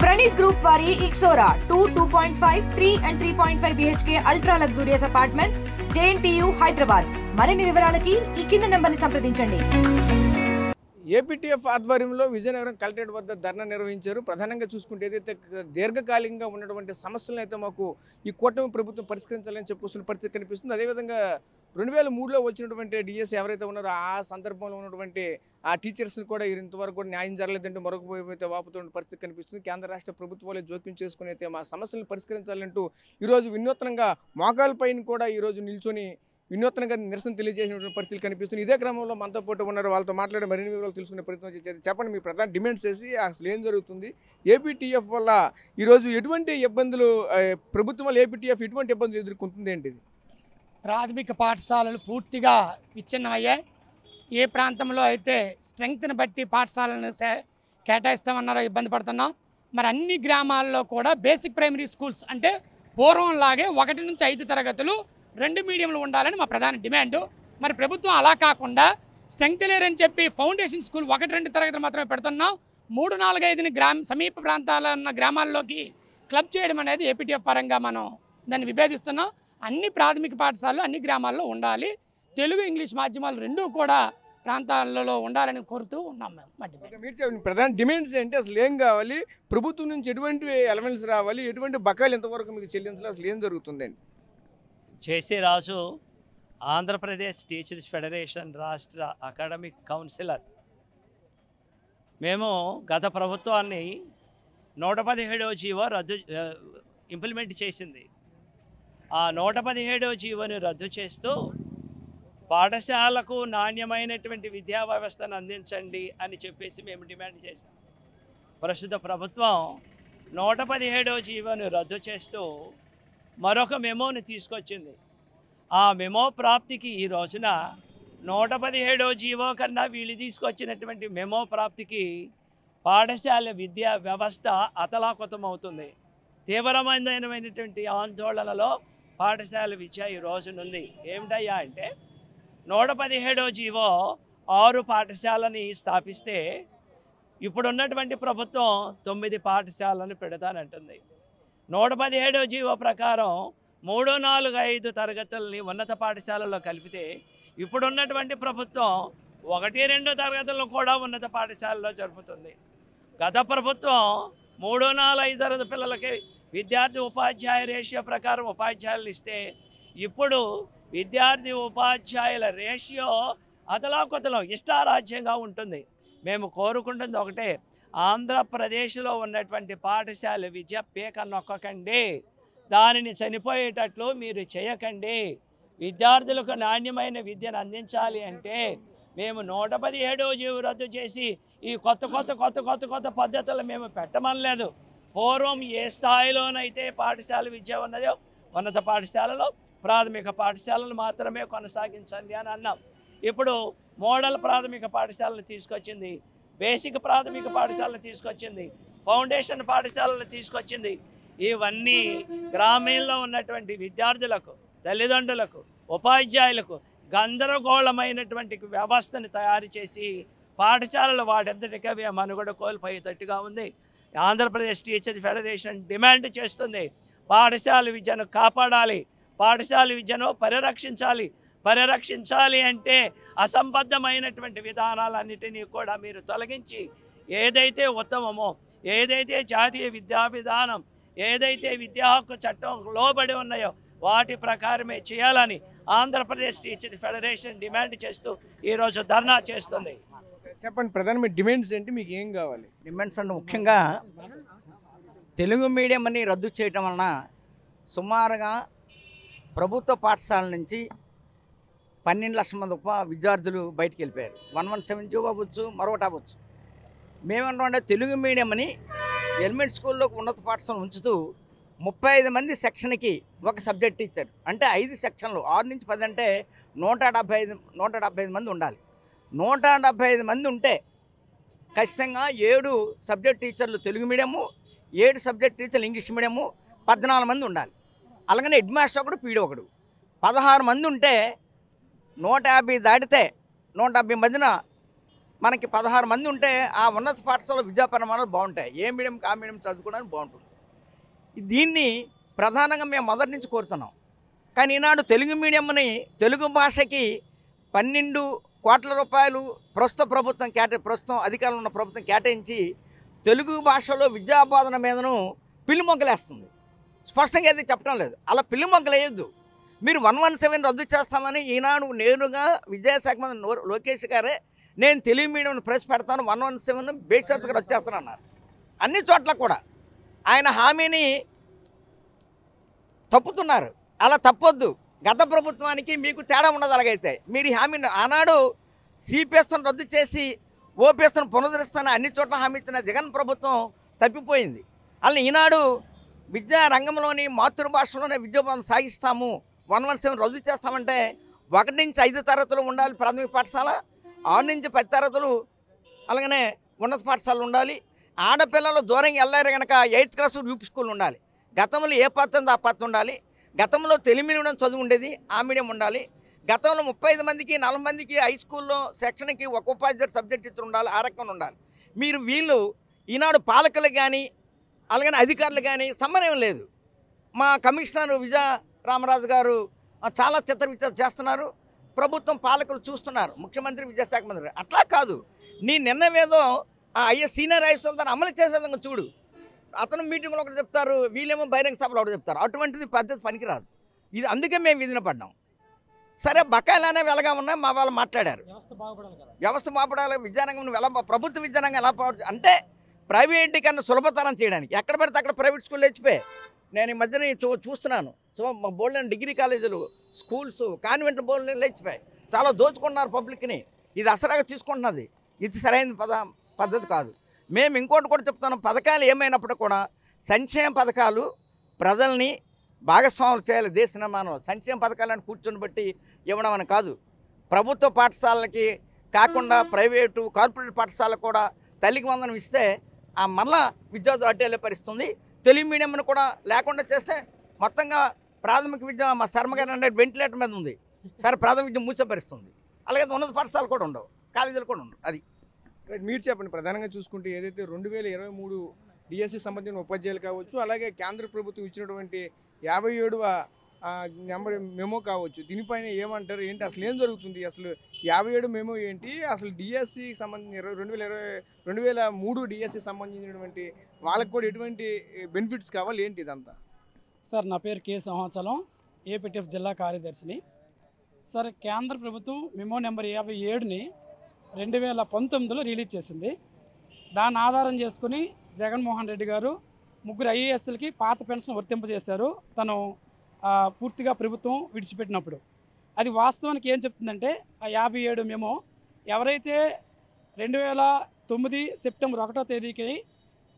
Pranit Group vari Ixora 2.5, 3 and 3.5 BHK ultra luxurious apartments JNTU Hyderabad. మరిన్ని వివరాలకి ఈ కింద నంబర్ని సంప్రదించండి. ఏపీటీఎఫ్ ఆధ్వర్యంలో విజయనగరం కలెక్టరేట్ వద్ద ధర్నా నిర్వహించారు. ప్రధానంగా చూసుకుంటే ఏదైతే దీర్ఘకాలికంగా ఉన్నటువంటి సమస్యలను అయితే మాకు ఈ కూటమి ప్రభుత్వం పరిష్కరించాలని చెప్పుకొస్తున్న పరిస్థితి కనిపిస్తుంది. అదేవిధంగా 2003లో వచ్చినటువంటి డిఎస్ ఎవరైతే ఉన్నారో ఆ సందర్భంలో ఉన్నటువంటి ఆ టీచర్స్ని కూడా ఇంతవరకు కూడా న్యాయం జరగలేదంటే మరొక వాపుతున్న పరిస్థితి కనిపిస్తుంది. కేంద్ర రాష్ట్ర ప్రభుత్వాలే జోక్యం చేసుకుని అయితే మా సమస్యలను పరిష్కరించాలంటూ ఈరోజు వినూత్నంగా మోకాళ్ళపైన కూడా ఈరోజు నిల్చొని వినూత్నంగా నిరసన తెలియజేసినటువంటి పరిస్థితులు కనిపిస్తుంది. ఇదే క్రమంలో మనతో పాటు ఉన్నారు, వాళ్ళతో మాట్లాడే మరిన్ని వివరాలు తెలుసుకునే ప్రయత్నం చేసేది. చెప్పండి, మీ ప్రధాన డిమాండ్స్ చేసి అసలు ఏం జరుగుతుంది, ఏపీటీఎఫ్ వల్ల ఈరోజు ఎటువంటి ఇబ్బందులు ప్రభుత్వం వల్ల ఏపీటీఎఫ్ ఎటువంటి ఇబ్బందులు ఎదుర్కొంటుంది ఏంటిది? ప్రాథమిక పాఠశాలలు పూర్తిగా విచ్ఛిన్నమయ్యాయి. ఏ ప్రాంతంలో అయితే స్ట్రెంగ్త్ని బట్టి పాఠశాలను కేటాయిస్తామన్నారో ఇబ్బంది పడుతున్నాం. మరి అన్ని గ్రామాల్లో కూడా బేసిక్ ప్రైమరీ స్కూల్స్ అంటే పూర్వంలాగే 1 నుంచి 5 తరగతులు 2 మీడియంలు ఉండాలని మా ప్రధాన డిమాండు. మరి ప్రభుత్వం అలా కాకుండా స్ట్రెంగ్త్ లేరని చెప్పి ఫౌండేషన్ స్కూల్ 1-2 తరగతులు మాత్రమే పెడుతున్నాం. 3, 4, 5ని సమీప ప్రాంతాల ఉన్న గ్రామాల్లోకి క్లబ్ చేయడం అనేది ఏపీటీఎఫ్ పరంగా మనం దాన్ని విభేదిస్తున్నాం. అన్ని ప్రాథమిక పాఠశాలలు అన్ని గ్రామాల్లో ఉండాలి. తెలుగు ఇంగ్లీష్ మాధ్యమాలు రెండూ కూడా ప్రాంతాలలో ఉండాలని కోరుతూ ఉన్నాం. మీరు ప్రధాన డిమాండ్స్ ఏంటి, అసలు ఏం కావాలి, ప్రభుత్వం నుంచి ఎటువంటి ఎలవెన్స్ రావాలి, ఎటువంటి బకాయిలు ఎంతవరకు మీకు చెల్లించాలి, అసలు ఏం జరుగుతుందండి? జేసీ రాజు, ఆంధ్రప్రదేశ్ టీచర్స్ ఫెడరేషన్ రాష్ట్ర అకాడమిక్ కౌన్సిలర్. మేము గత ప్రభుత్వాన్ని 117వ జీవో ఇంప్లిమెంట్ చేసింది. ఆ 117వ జీవోని రద్దు చేస్తూ పాఠశాలకు నాణ్యమైనటువంటి విద్యా వ్యవస్థను అందించండి అని చెప్పేసి మేము డిమాండ్ చేశాం. ప్రస్తుత ప్రభుత్వం 117వ జీవోని రద్దు చేస్తూ మరొక మెమోని తీసుకొచ్చింది. ఆ మెమో ప్రాప్తికి ఈ రోజున 117వ జీవో కన్నా వీళ్ళు తీసుకొచ్చినటువంటి మెమో ప్రాప్తికి పాఠశాల విద్యా వ్యవస్థ అతలాకుతమవుతుంది. తీవ్రమైనటువంటి ఆందోళనలో పాఠశాల విద్య ఈ రోజునుంది. ఏమిటయ్యా అంటే 117వ జీవో 6 పాఠశాలని స్థాపిస్తే ఇప్పుడున్నటువంటి ప్రభుత్వం 9 పాఠశాలను పెడతానంటుంది. 117వ జీవో ప్రకారం 3, 4, 5 తరగతులని ఉన్నత పాఠశాలలో కలిపితే ఇప్పుడున్నటువంటి ప్రభుత్వం 1, 2 తరగతులను కూడా ఉన్నత పాఠశాలలో జరుపుతుంది. గత ప్రభుత్వం 3, 4, 5 తరగతి పిల్లలకి విద్యార్థి ఉపాధ్యాయ రేషియో ప్రకారం ఉపాధ్యాయులు ఇస్తే ఇప్పుడు విద్యార్థి ఉపాధ్యాయుల రేషియో అతలాకుతలం ఇష్టారాజ్యంగా ఉంటుంది. మేము కోరుకుంటుంది ఒకటే, ఆంధ్రప్రదేశ్లో ఉన్నటువంటి పాఠశాల విద్య పీక నొక్కకండి, దానిని చనిపోయేటట్లు మీరు చేయకండి. విద్యార్థులకు నాణ్యమైన విద్యను అందించాలి అంటే మేము 117వ జీవో రద్దు చేసి ఈ కొత్త పద్ధతులు మేము పెట్టమనలేదు. పూర్వం ఏ స్థాయిలోనైతే పాఠశాల విద్య ఉన్నదో ఉన్నత పాఠశాలలో ప్రాథమిక పాఠశాలలు మాత్రమే కొనసాగించండి అని అన్నాం. ఇప్పుడు మోడల్ ప్రాథమిక పాఠశాలను తీసుకొచ్చింది, బేసిక్ ప్రాథమిక పాఠశాలను తీసుకొచ్చింది, ఫౌండేషన్ పాఠశాలను తీసుకొచ్చింది. ఇవన్నీ గ్రామీణంలో ఉన్నటువంటి విద్యార్థులకు, తల్లిదండ్రులకు, ఉపాధ్యాయులకు గందరగోళమైనటువంటి వ్యవస్థను తయారు చేసి పాఠశాలలు వాటంతటికీ మనుగడ కోల్పోయేటట్టుగా ఉంది. ఆంధ్రప్రదేశ్ టీచర్ ఫెడరేషన్ డిమాండ్ చేస్తుంది, పాఠశాల విద్యను కాపాడాలి, పాఠశాల విద్యను పరిరక్షించాలి అంటే అసంబద్ధమైనటువంటి విధానాలన్నిటినీ కూడా మీరు తొలగించి ఏదైతే ఉత్తమమో, ఏదైతే జాతీయ విద్యా విధానం, ఏదైతే విద్యా హక్కు చట్టం లోబడి ఉన్నాయో వాటి ప్రకారమే చేయాలని ఆంధ్రప్రదేశ్ టీచర్ ఫెడరేషన్ డిమాండ్ చేస్తూ ఈరోజు ధర్నా చేస్తుంది. చెప్పండి, ప్రధానమైన డిమాండ్స్ ఏంటి, మీకు ఏం కావాలి? డిమాండ్స్ అంటే ముఖ్యంగా తెలుగు మీడియం అని రద్దు చేయటం వలన సుమారుగా ప్రభుత్వ పాఠశాల నుంచి 12 లక్షల మంది విద్యార్థులు బయటికి వెళ్ళిపోయారు. 117 అవ్వచ్చు, మరొకటి అవ్వచ్చు. మేమేమంటామంటే తెలుగు మీడియం అని ఎలిమెంట్ స్కూల్లో ఉన్నత పాఠశాలను ఉంచుతూ 35 మంది సెక్షన్కి ఒక సబ్జెక్ట్ టీచర్ అంటే 5 సెక్షన్లు 6 నుంచి 10 అంటే 175 మంది ఉండాలి. 175 మంది ఉంటే ఖచ్చితంగా 7 సబ్జెక్ట్ టీచర్లు తెలుగు మీడియము, 7 సబ్జెక్ట్ టీచర్లు ఇంగ్లీష్ మీడియము, 14 మంది ఉండాలి. అలాగనే హెడ్ మాస్టర్ ఒకడు, పీడీ ఒకడు, 16 మంది ఉంటే 150 దాటితే 150 మధ్యన మనకి 16 మంది ఉంటే ఆ ఉన్నత పాఠశాల విద్యా ప్రమాణాలు బాగుంటాయి. ఏ మీడియం ఆ మీడియం చదువుకోవడానికి బాగుంటుంది. దీన్ని ప్రధానంగా మేము మొదటి నుంచి కోరుతున్నాం. కానీ ఈనాడు తెలుగు మీడియంని తెలుగు భాషకి 12 కోట్ల రూపాయలు ప్రస్తుతం అధికారంలో ఉన్న ప్రభుత్వం కేటాయించి తెలుగు భాషలో విద్యాబోధన మీదను పిల్లి మొగ్గలేస్తుంది. స్పష్టంగా అయితే చెప్పడం లేదు. అలా పిల్లి మొగ్గలు వేయొద్దు. మీరు 117 రద్దు చేస్తామని ఈనాడు నేరుగా విద్యాశాఖ మంత్రి లోకేష్ గారే నేను తెలుగు మీడియం ప్రవేశపెడతాను 117 బేషరతుగా రద్దు చేస్తాను అన్నారు. అన్ని చోట్ల కూడా ఆయన హామీని తప్పుతున్నారు. అలా తప్పొద్దు. గత ప్రభుత్వానికి మీకు తేడా ఉండదు. అలాగైతే మీరు హామీని ఆనాడు సిపిఎస్ను రద్దు చేసి ఓపీఎస్ను పునరుద్ధరిస్తానని అన్ని చోట్ల హామీ ఇచ్చిన జగన్ ప్రభుత్వం తప్పిపోయింది. అలా ఈనాడు విద్యా రంగంలోని మాతృభాషలోనే విద్యాబోధన సాగిస్తాము 117 రద్దు చేస్తామంటే 1 నుంచి 5 తరగతులు ఉండాలి ప్రాథమిక పాఠశాల, 6 నుంచి 10 తరగతులు అలాగనే ఉన్నత పాఠశాలలు ఉండాలి. ఆడపిల్లలు దూరంగా వెళ్ళారు కనుక 8th క్లాస్ యూపీ స్కూల్ ఉండాలి. గతంలో ఏ పద్ధతి ఉందో ఆ పద్ధతి ఉండాలి. గతంలో తెలుగు మీడియం చదువు ఉండేది, ఆ మీడియం ఉండాలి. గతంలో 35 మందికి 40 మందికి హై స్కూల్లో సెక్షన్కి ఒక ఉపాధ్యాయుడు సబ్జెక్ట్ ఇద్దరు ఉండాలి. ఆ రకంగా ఉండాలి. వీళ్ళు ఈనాడు పాలకులకు కానీ అలాగనే అధికారులు కానీ సమన్వయం లేదు. మా కమిషనర్ విజయ రామరాజు గారు చాలా చిత్రవిచారణ చేస్తున్నారు. ప్రభుత్వం పాలకులు చూస్తున్నారు. ముఖ్యమంత్రి విద్యాశాఖ మంత్రి అట్లా కాదు. నీ నిర్ణయం ఏదో సీనియర్ ఐఎస్ఎల్ దాన్ని అమలు చేసే విధంగా చూడు. అతను మీటింగ్లో ఒకటి చెప్తారు, వీళ్ళేమో బహిరంగ సభలో ఒకటి చెప్తారు. అటువంటిది పద్ధతి పనికిరాదు. ఇది అందుకే మేము విధిన పడ్డాం. సరే బకాయిలానే వెలగా ఉన్నాయి. మా వాళ్ళు మాట్లాడారు వ్యవస్థ బాగుపడాలి, విద్యారంగం ప్రభుత్వ విద్యారంగం ఎలా అంటే ప్రైవేటీకరణ సులభతరం చేయడానికి ఎక్కడ పడితే అక్కడ ప్రైవేట్ స్కూల్ తెచ్చిపోయి నేను ఈ మధ్యన చూస్తున్నాను. బోల్డెన్ డిగ్రీ కాలేజీలు స్కూల్స్ కాన్వెంట్ బోల్డెన్ లేచిపోయాయి. చాలా దోచుకుంటున్నారు పబ్లిక్ని. ఇది అసరాగా తీసుకుంటున్నది. ఇది సరైన పద్ధతి కాదు. మేము ఇంకోటి కూడా చెప్తున్నాం. పథకాలు ఏమైనప్పుడు కూడా సంక్షేమ పథకాలు ప్రజల్ని భాగస్వాములు చేయాలి. దేశ నిర్మాణంలో సంక్షేమ పథకాలను కూర్చొని బట్టి ఇవ్వడం అని కాదు. ప్రభుత్వ పాఠశాలలకి కాకుండా ప్రైవేటు కార్పొరేట్ పాఠశాలకు కూడా తల్లికి వందనం ఇస్తే ఆ మళ్ళా విద్యార్థులు అడ్డేళ్ళే పరిస్థితుంది. తెలుగు మీడియంను కూడా లేకుండా చేస్తే మొత్తంగా ప్రాథమిక విద్య మా శర్మగారు అంటే వెంటిలేటర్ మీద ఉంది. సరే ప్రాథమిక విద్య మూసపరుస్తుంది. అలాగే ఉన్నత పాఠశాలలు కూడా ఉండవు, కాలేజీలు కూడా ఉండవు. అది మీరు చెప్పండి. ప్రధానంగా చూసుకుంటే ఏదైతే 2023 డిఎస్సి సంబంధించిన ఉపాధ్యాయులు కావచ్చు, అలాగే కేంద్ర ప్రభుత్వం ఇచ్చినటువంటి 57వ నెంబర్ మెమో కావచ్చు, దీనిపైన ఏమంటారు? ఏంటి అసలు ఏం జరుగుతుంది? అసలు 57 మెమో ఏంటి? అసలు డిఎస్సికి సంబంధించిన 2003 డిఎస్సి సంబంధించినటువంటి వాళ్ళకి కూడా ఎటువంటి బెనిఫిట్స్ కావాలి? ఏంటి ఇదంతా? సార్ నా పేరు కే సంవత్సరం, ఏపీటీఎఫ్ జిల్లా కార్యదర్శిని. సార్ కేంద్ర ప్రభుత్వం మెమో నెంబర్ 57ని 2019లో రిలీజ్ చేసింది. దాన్ని ఆధారం చేసుకుని జగన్మోహన్ రెడ్డి గారు 3 ఐఏఎస్లకి పాత పెన్షన్ వర్తింపజేశారు తను పూర్తిగా ప్రభుత్వం విడిచిపెట్టినప్పుడు. అది వాస్తవానికి ఏం చెప్తుందంటే ఆ 57 మెమో ఎవరైతే 2009 సెప్టెంబర్ 1వ తేదీకి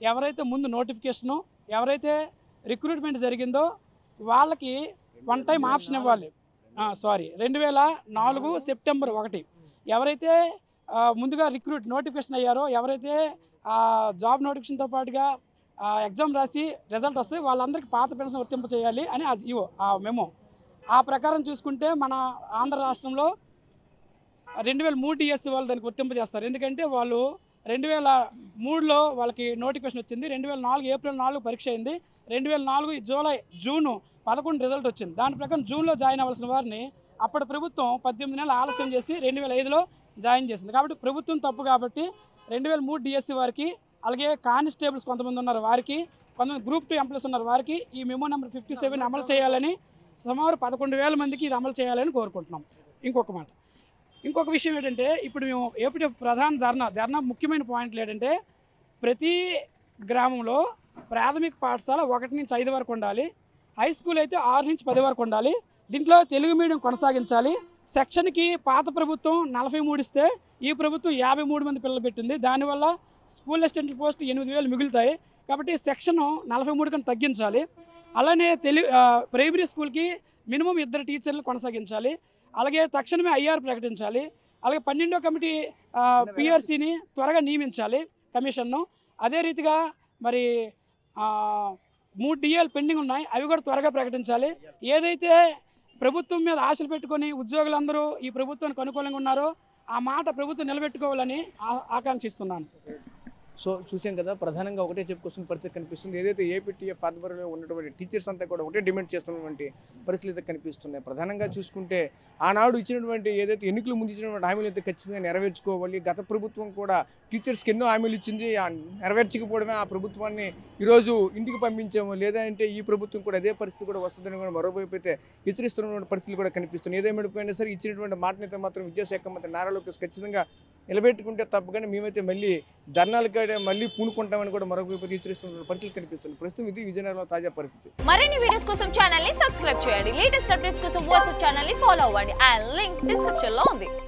ఎవరైతే ముందు నోటిఫికేషను ఎవరైతే రిక్రూట్మెంట్ జరిగిందో వాళ్ళకి 1 టైం ఆప్షన్ ఇవ్వాలి. 2004 సెప్టెంబర్ 1 ఎవరైతే ముందుగా నోటిఫికేషన్ అయ్యారో, ఎవరైతే జాబ్ నోటిఫికేషన్తో పాటుగా ఎగ్జామ్ రాసి రిజల్ట్ వస్తే వాళ్ళందరికీ పాత పెన్షన్ వర్తింప చేయాలి అని ఆ మెమో. ఆ ప్రకారం చూసుకుంటే మన ఆంధ్ర రాష్ట్రంలో 2003 డిఎస్సి వాళ్ళు దానికి వర్తింప చేస్తారు. ఎందుకంటే వాళ్ళు 2003లో వాళ్ళకి నోటిఫికేషన్ వచ్చింది, 2004 ఏప్రిల్ 4 పరీక్ష అయింది, 2004 జూన్ 11 రిజల్ట్ వచ్చింది. దాని ప్రకారం జూన్లో జాయిన్ అవ్వాల్సిన వారిని అప్పటి ప్రభుత్వం 18 నెలలు ఆలస్యం చేసి 2005లో జాయిన్ చేసింది. కాబట్టి ప్రభుత్వం తప్పు. కాబట్టి 2003 డిఎస్సి వారికి, అలాగే కానిస్టేబుల్స్ కొంతమంది ఉన్నారు వారికి, కొంతమంది గ్రూప్ 2 ఎంప్లాయీస్ ఉన్నారు వారికి ఈ మెమో నెంబర్ 57 అమలు చేయాలని, సుమారు 11,000 మందికి ఇది అమలు చేయాలని కోరుకుంటున్నాం. ఇంకొక విషయం ఏంటంటే ఇప్పుడు మేము ఏపీ ప్రధాన ధర్నా ముఖ్యమైన పాయింట్లు ఏంటంటే ప్రతి గ్రామంలో ప్రాథమిక పాఠశాల 1 నుంచి 5 వరకు ఉండాలి, హై స్కూల్ అయితే 6 నుంచి 10 వరకు ఉండాలి. దీంట్లో తెలుగు మీడియం కొనసాగించాలి. సెక్షన్కి పాత ప్రభుత్వం 43 ఇస్తే ఈ ప్రభుత్వం 53 మంది పిల్లలు పెట్టింది. దానివల్ల స్కూల్ అసిస్టెంట్ల పోస్ట్ 8,000 మిగులుతాయి. కాబట్టి సెక్షన్ 43 కన్నా తగ్గించాలి. అలానే ప్రైమరీ స్కూల్కి మినిమం 2 టీచర్లు కొనసాగించాలి. అలాగే తక్షణమే ఐఆర్ ప్రకటించాలి. అలాగే 12వ కమిటీ పిఆర్సీని త్వరగా నియమించాలి కమిషన్ను. అదే రీతిగా మరి 3 డిఏలు పెండింగ్ ఉన్నాయి, అవి కూడా త్వరగా ప్రకటించాలి. ఏదైతే ప్రభుత్వం మీద ఆశలు పెట్టుకొని ఉద్యోగులందరూ ఈ ప్రభుత్వానికి అనుకూలంగా ఉన్నారో ఆ మాట ప్రభుత్వం నిలబెట్టుకోవాలని ఆకాంక్షిస్తున్నాను. సో చూసాం కదా, ప్రధానంగా ఒకటే చెప్పుకొస్తున్న పరిస్థితి కనిపిస్తుంది. ఏదైతే ఏపీటీఎఫ్ ఆధ్వర్యంలో ఉన్నటువంటి టీచర్స్ అంతా కూడా ఒకటే డిమాండ్ చేస్తున్నటువంటి పరిస్థితులు అయితే కనిపిస్తున్నాయి. ప్రధానంగా చూసుకుంటే ఆనాడు ఇచ్చినటువంటి ఏదైతే ఎన్నికల ముందు ఇచ్చినటువంటి హామీలు అయితే ఖచ్చితంగా నెరవేర్చుకోవాలి. గత ప్రభుత్వం కూడా టీచర్స్కి ఎన్నో హామీలు ఇచ్చింది, నెరవేర్చకపోవడమే ఆ ప్రభుత్వాన్ని ఈరోజు ఇంటికి పంపించాము. లేదంటే ఈ ప్రభుత్వం కూడా అదే పరిస్థితి కూడా వస్తుందని కూడా మరోవైపు అయితే హెచ్చరిస్తున్నటువంటి పరిస్థితులు కూడా కనిపిస్తున్నాయి. ఏదేమైనా సరే ఇచ్చినటువంటి మాటనైతే మాత్రం విద్యాశాఖ మంత్రి నారా లోకేష్ ఖచ్చితంగా నిలబెట్టుకుంటే తప్పగానే మేమైతే మళ్ళీ ధర్నాలకి మళ్ళీ పూనుకుంటామని కూడా మరొక హెచ్చరిస్తున్న పరిస్థితులు కనిపిస్తుంది. ప్రస్తుతం ఇది విజయనగరంలో తాజా పరిస్థితి. మరిన్ని వీడియోస్ కోసం ఛానల్ ని సబ్స్క్రైబ్ చేయండి. లేటెస్ట్ అప్డేట్స్ కోసం వాట్సాప్ ఛానల్ ని ఫాలో అవ్వండి. ఆ లింక్ డిస్క్రిప్షన్ లో ఉంది.